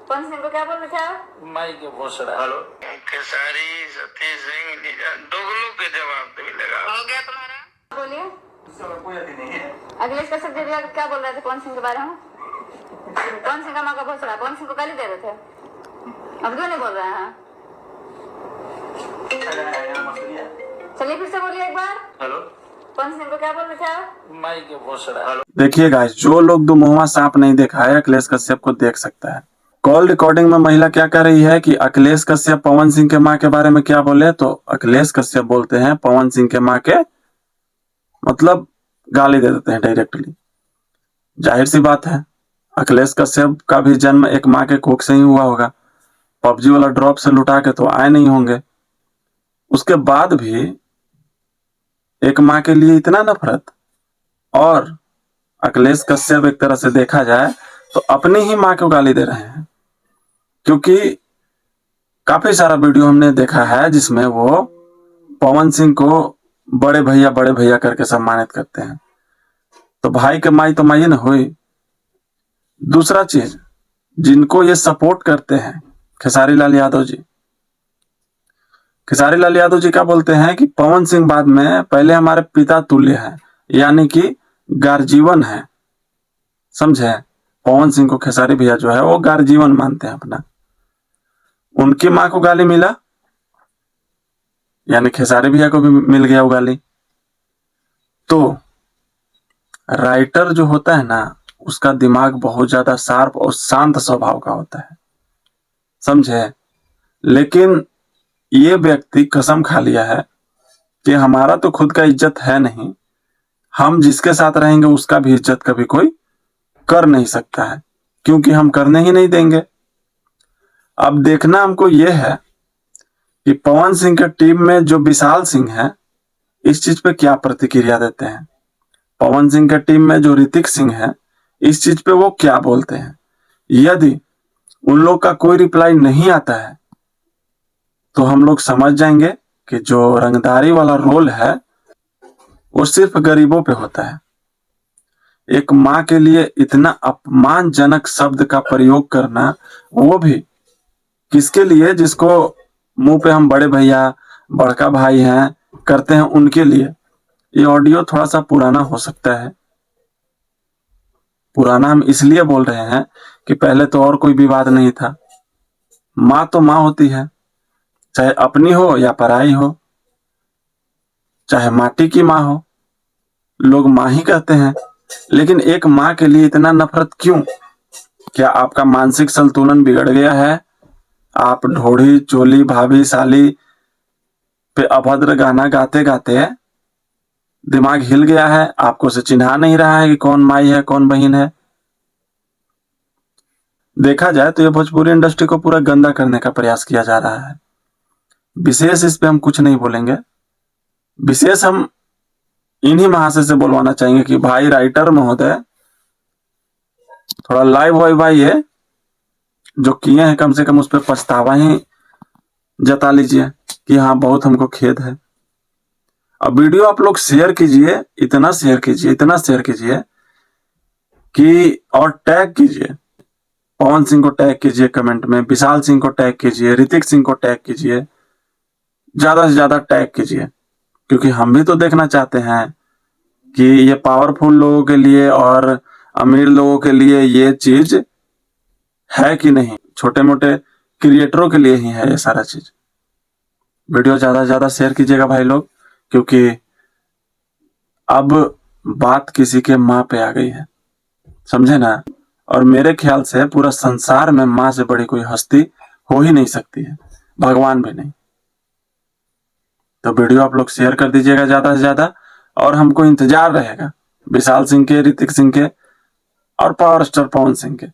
कौन सिंह को क्या बोल रहे थे आप? माई के भोसड़ा। हेलो, खेसारी सतीश सिंह दोगलों के जवाब तो मिलेगा। हो गया तुम्हारा, बोलिए। कोई अति नहीं है। अखिलेश कश्यप जी क्या बोल रहे थे कौन सिंह के बारे में? कौन सिंह का माँ का भोसड़ा? कौन सिंह को गाली दे रहे थे? अब क्यों नहीं बोल रहे हैं? चलिए फिर से बोलिए एक बार। हेलो, कौन सिंह को क्या बोल रहे थे आप? माई के भोसड़ा। हेलो, देखिए गाइस, जो लोग दो मुंहा सांप नहीं देखा है अखिलेश कश्यप को देख सकता है। कॉल रिकॉर्डिंग में महिला क्या कह रही है कि अखिलेश कश्यप पवन सिंह के माँ के बारे में क्या बोले, तो अखिलेश कश्यप बोलते हैं पवन सिंह के माँ के मतलब गाली दे देते हैं डायरेक्टली। जाहिर सी बात है, अखिलेश कश्यप का भी जन्म एक माँ के कोख से ही हुआ होगा। पबजी वाला ड्रॉप से लुटा के तो आए नहीं होंगे। उसके बाद भी एक माँ के लिए इतना नफरत। और अखिलेश कश्यप एक तरह से देखा जाए तो अपनी ही माँ को गाली दे रहे हैं, क्योंकि काफी सारा वीडियो हमने देखा है जिसमें वो पवन सिंह को बड़े भैया करके सम्मानित करते हैं। तो भाई के माई तो माई न हुई। दूसरा चीज, जिनको ये सपोर्ट करते हैं खेसारी लाल यादव जी, खेसारी लाल यादव जी क्या बोलते हैं कि पवन सिंह बाद में पहले हमारे पिता तुल्य है, यानी कि गार्जीवन है। समझे? पवन सिंह को खेसारी भैया जो है वो गार्जीवन मानते हैं अपना। उनकी माँ को गाली मिला, यानी खेसारी भैया को भी मिल गया वो गाली। तो राइटर जो होता है ना, उसका दिमाग बहुत ज्यादा शार्प और शांत स्वभाव का होता है। समझे? लेकिन ये व्यक्ति कसम खा लिया है कि हमारा तो खुद का इज्जत है नहीं, हम जिसके साथ रहेंगे उसका भी इज्जत कभी कोई कर नहीं सकता है, क्योंकि हम करने ही नहीं देंगे। अब देखना हमको यह है कि पवन सिंह के टीम में जो विशाल सिंह है इस चीज पे क्या प्रतिक्रिया देते हैं। पवन सिंह के टीम में जो ऋतिक सिंह है इस चीज पे वो क्या बोलते हैं। यदि उन लोग का कोई रिप्लाई नहीं आता है तो हम लोग समझ जाएंगे कि जो रंगदारी वाला रोल है वो सिर्फ गरीबों पे होता है। एक माँ के लिए इतना अपमानजनक शब्द का प्रयोग करना, वो भी किसके लिए? जिसको मुंह पे हम बड़े भैया बड़का भाई हैं करते हैं, उनके लिए। ये ऑडियो थोड़ा सा पुराना हो सकता है। पुराना हम इसलिए बोल रहे हैं कि पहले तो और कोई विवाद नहीं था। माँ तो माँ होती है, चाहे अपनी हो या पराई हो, चाहे माटी की माँ हो, लोग माँ ही कहते हैं। लेकिन एक माँ के लिए इतना नफरत क्यों? क्या आपका मानसिक संतुलन बिगड़ गया है? आप ढोढ़ी चोली भाभी साली पे अभद्र गाना गाते गाते दिमाग हिल गया है, आपको से चिन्हा नहीं रहा है कि कौन माई है कौन बहन है। देखा जाए तो ये भोजपुरी इंडस्ट्री को पूरा गंदा करने का प्रयास किया जा रहा है। विशेष इस पे हम कुछ नहीं बोलेंगे। विशेष हम इन्हीं महाशय से बोलवाना चाहेंगे कि भाई राइटर महोदय, थोड़ा लाइव वाइव आइए, जो किए हैं कम से कम उस पर पछतावा ही जता लीजिए कि हाँ बहुत हमको खेद है। अब वीडियो आप लोग शेयर कीजिए, इतना शेयर कीजिए कि और टैग कीजिए, पवन सिंह को टैग कीजिए कमेंट में, विशाल सिंह को टैग कीजिए, ऋतिक सिंह को टैग कीजिए, ज्यादा से ज्यादा टैग कीजिए, क्योंकि हम भी तो देखना चाहते हैं कि ये पावरफुल लोगों के लिए और अमीर लोगों के लिए ये चीज है कि नहीं। छोटे मोटे क्रिएटरों के लिए ही है ये सारा चीज। वीडियो ज्यादा से ज्यादा शेयर कीजिएगा भाई लोग, क्योंकि अब बात किसी के माँ पे आ गई है। समझे ना? और मेरे ख्याल से पूरा संसार में माँ से बड़ी कोई हस्ती हो ही नहीं सकती है, भगवान भी नहीं। तो वीडियो आप लोग शेयर कर दीजिएगा ज्यादा से ज्यादा, और हमको इंतजार रहेगा विशाल सिंह के, ऋतिक सिंह के और पावर स्टार पवन सिंह के।